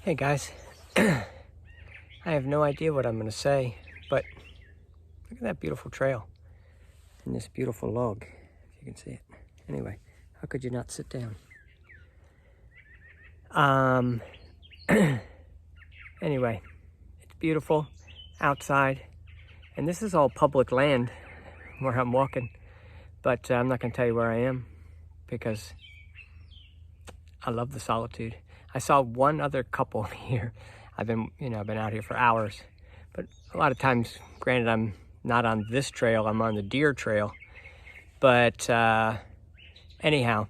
Hey guys, I have no idea what I'm going to say, but look at that beautiful trail and this beautiful log, if you can see it. Anyway, how could you not sit down? Anyway, it's beautiful outside, and this is all public land where I'm walking, but I'm not going to tell you where I am because I love the solitude. I saw one other couple here. I've been out here for hours, but a lot of times, granted, I'm not on this trail, I'm on the deer trail. But anyhow,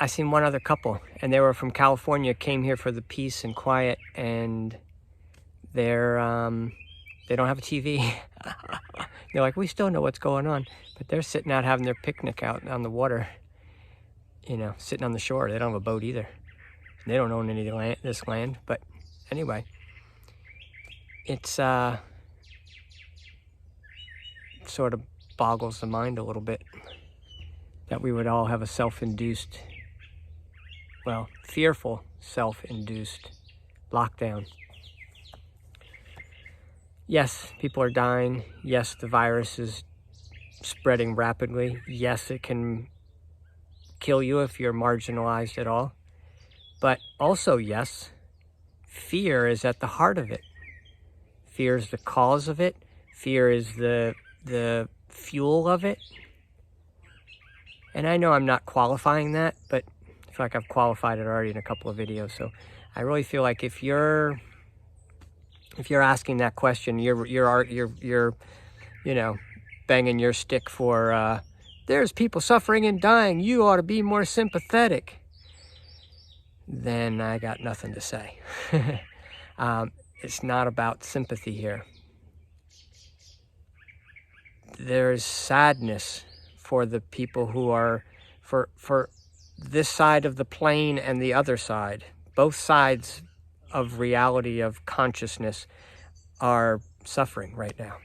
I seen one other couple, and they were from California, came here for the peace and quiet, and they don't have a TV. They're like, we still know what's going on, but they're sitting out having their picnic out on the water, sitting on the shore. They don't have a boat either. They don't own any of this land, but anyway, it's sort of boggles the mind a little bit that we would all have a self-induced, fearful self-induced lockdown. Yes, people are dying. Yes, the virus is spreading rapidly. Yes, it can kill you if you're marginalized at all. But also, yes, fear is at the heart of it. Fear is the cause of it. Fear is the fuel of it. And I know I'm not qualifying that, but I feel like I've qualified it already in a couple of videos. So I really feel like if you're asking that question, you're banging your stick for there's people suffering and dying, you ought to be more sympathetic, then I got nothing to say. It's not about sympathy here. There's sadness for the people who are, for this side of the plane and the other side. Both sides of reality, of consciousness, are suffering right now.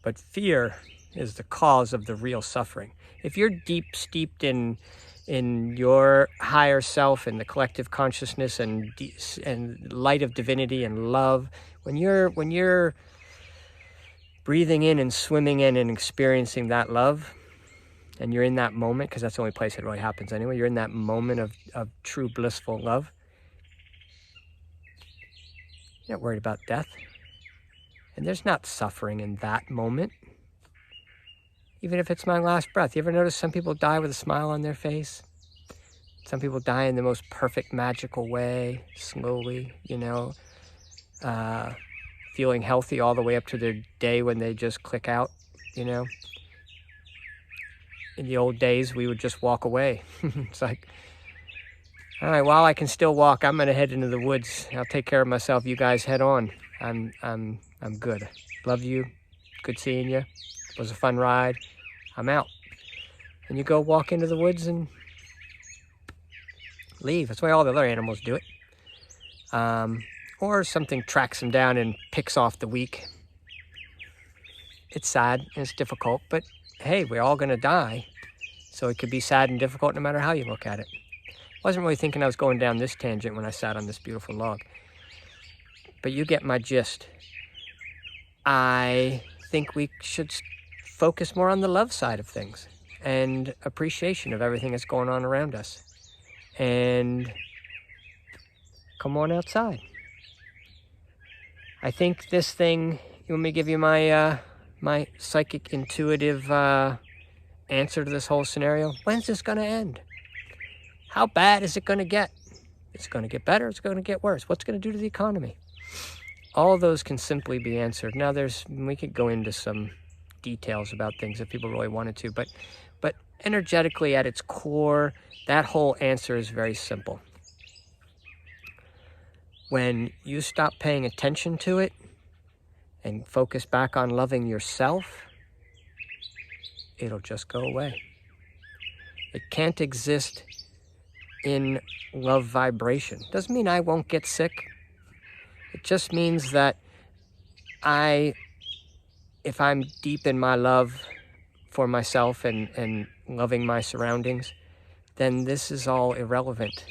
But fear is the cause of the real suffering. If you're steeped in your higher self and the collective consciousness and light of divinity and love, when you're breathing in and swimming in and experiencing that love, and you're in that moment, because that's the only place it really happens anyway, you're in that moment of true blissful love, you're not worried about death. And there's not suffering in that moment. Even if it's my last breath. You ever notice some people die with a smile on their face? Some people die in the most perfect, magical way, slowly, feeling healthy all the way up to their day when they just click out, In the old days, we would just walk away. It's like, all right, while I can still walk, I'm gonna head into the woods. I'll take care of myself. You guys head on. I'm good. Love you. Good seeing you. It was a fun ride. I'm out. And you go walk into the woods and leave. That's why all the other animals do it. Or something tracks them down and picks off the weak. It's sad and it's difficult, but hey, we're all gonna die. So it could be sad and difficult no matter how you look at it. I wasn't really thinking I was going down this tangent when I sat on this beautiful log. But you get my gist. I think we should focus more on the love side of things and appreciation of everything that's going on around us. And come on outside. I think this thing, you want me to give you my my psychic intuitive answer to this whole scenario? When's this going to end? How bad is it going to get? It's going to get better, it's going to get worse. What's it going to do to the economy? All of those can simply be answered. Now we could go into some details about things if people really wanted to, but energetically at its core, that whole answer is very simple. When you stop paying attention to it and focus back on loving yourself, it'll just go away. It can't exist in love vibration. Doesn't mean I won't get sick. It just means that if I'm deep in my love for myself and loving my surroundings, then this is all irrelevant.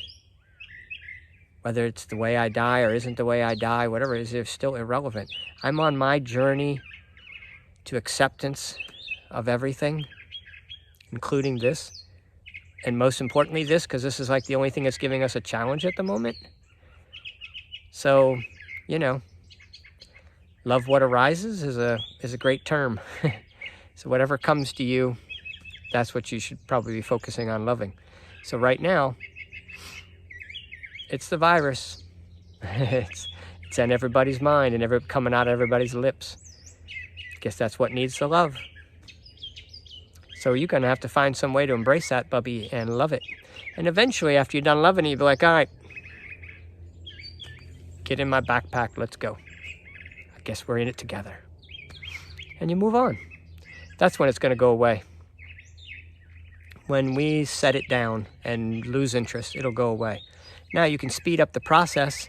Whether it's the way I die or isn't the way I die, whatever it is, it's still irrelevant. I'm on my journey to acceptance of everything, including this. And most importantly, this, because this is like the only thing that's giving us a challenge at the moment. So, you know, love what arises is a great term. So whatever comes to you, that's what you should probably be focusing on loving. So right now, it's the virus. it's in everybody's mind and coming out of everybody's lips. Guess that's what needs the love. So you're going to have to find some way to embrace that, Bubby, and love it. And eventually, after you're done loving it, you'll be like, all right, get in my backpack, let's go. I guess we're in it together. And you move on. That's when it's going to go away. When we set it down and lose interest, it'll go away. Now you can speed up the process.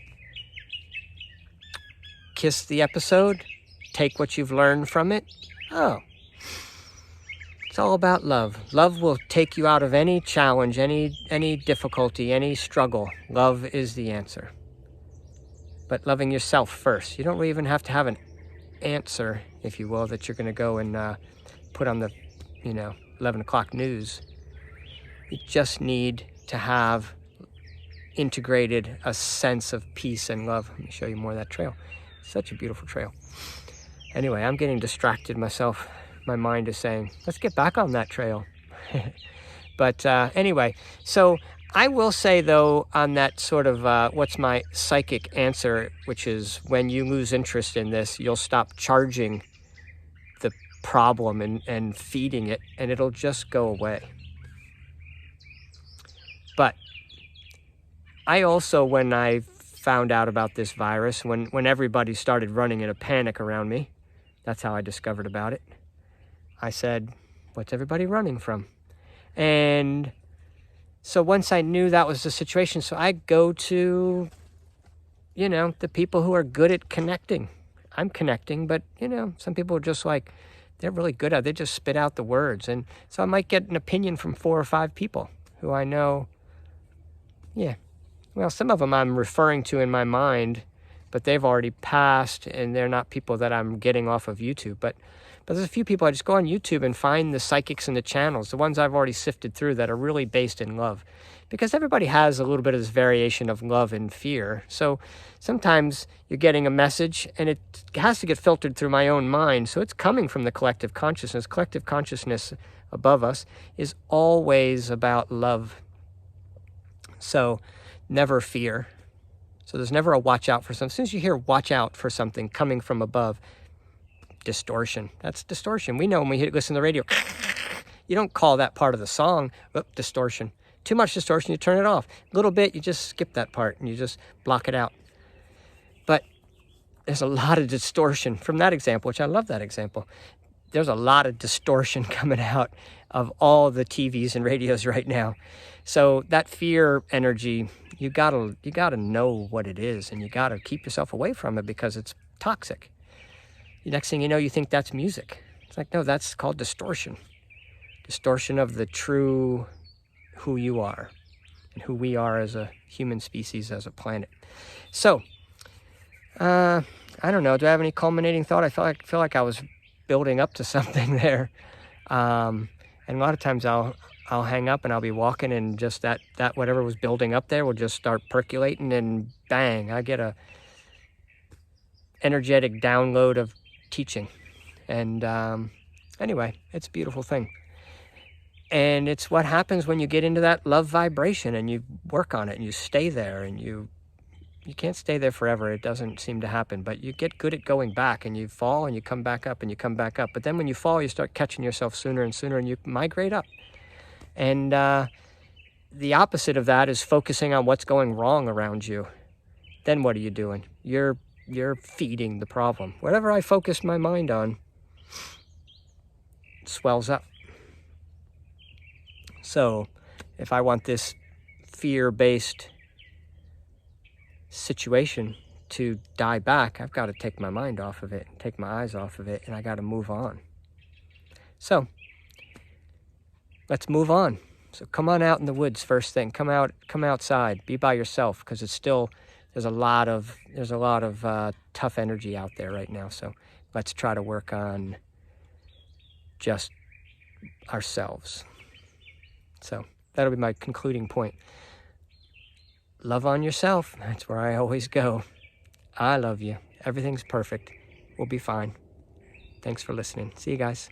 Kiss the episode. Take what you've learned from it. Oh. It's all about love. Love will take you out of any challenge, any difficulty, any struggle. Love is the answer. But loving yourself first. You don't really even have to have an answer, if you will, that you're going to go and put on the, 11 o'clock news. You just need to have integrated a sense of peace and love. Let me show you more of that trail. Such a beautiful trail. Anyway, I'm getting distracted myself. My mind is saying, let's get back on that trail. But anyway, so I will say, though, on that sort of what's my psychic answer, which is when you lose interest in this, you'll stop charging the problem and feeding it, and it'll just go away. But I also, when I found out about this virus, when everybody started running in a panic around me, that's how I discovered about it. I said, what's everybody running from? And so once I knew that was the situation, so I go to, the people who are good at connecting. I'm connecting, but, some people are just like, they're really good at it. They just spit out the words. And so I might get an opinion from 4 or 5 people who I know, well, some of them I'm referring to in my mind, but they've already passed and they're not people that I'm getting off of YouTube. But there's a few people I just go on YouTube and find the psychics and the channels, the ones I've already sifted through that are really based in love. Because everybody has a little bit of this variation of love and fear. So sometimes you're getting a message and it has to get filtered through my own mind. So it's coming from the collective consciousness. Collective consciousness above us is always about love. So never fear. So there's never a watch out for something. As soon as you hear watch out for something coming from above, distortion. That's distortion. We know when we listen to the radio, you don't call that part of the song, distortion. Too much distortion, you turn it off. A little bit, you just skip that part and you just block it out. But there's a lot of distortion from that example, which I love that example. There's a lot of distortion coming out of all the TVs and radios right now. So that fear energy, you gotta know what it is, and you gotta keep yourself away from it because it's toxic. The next thing you know, you think that's music. It's like, no, that's called distortion. Distortion of the true who you are and who we are as a human species, as a planet. So, I don't know. Do I have any culminating thought? I feel like I was building up to something there. And a lot of times I'll hang up and I'll be walking and just that whatever was building up there will just start percolating and bang, I get a energetic download of teaching. And anyway, it's a beautiful thing. And it's what happens when you get into that love vibration and you work on it and you stay there, and you can't stay there forever. It doesn't seem to happen, but you get good at going back, and you fall and you come back up and you come back up. But then when you fall, you start catching yourself sooner and sooner and you migrate up. And the opposite of that is focusing on what's going wrong around you. Then what are you doing? You're feeding the problem. Whatever I focus my mind on swells up. So if I want this fear-based situation to die back, I've got to take my mind off of it, take my eyes off of it, and I got to move on. So let's move on. So come on out in the woods first thing. Come outside. Be by yourself, because it's still, there's a lot of tough energy out there right now. So let's try to work on just ourselves. So that'll be my concluding point. Love on yourself. That's where I always go. I love you. Everything's perfect. We'll be fine. Thanks for listening. See you guys.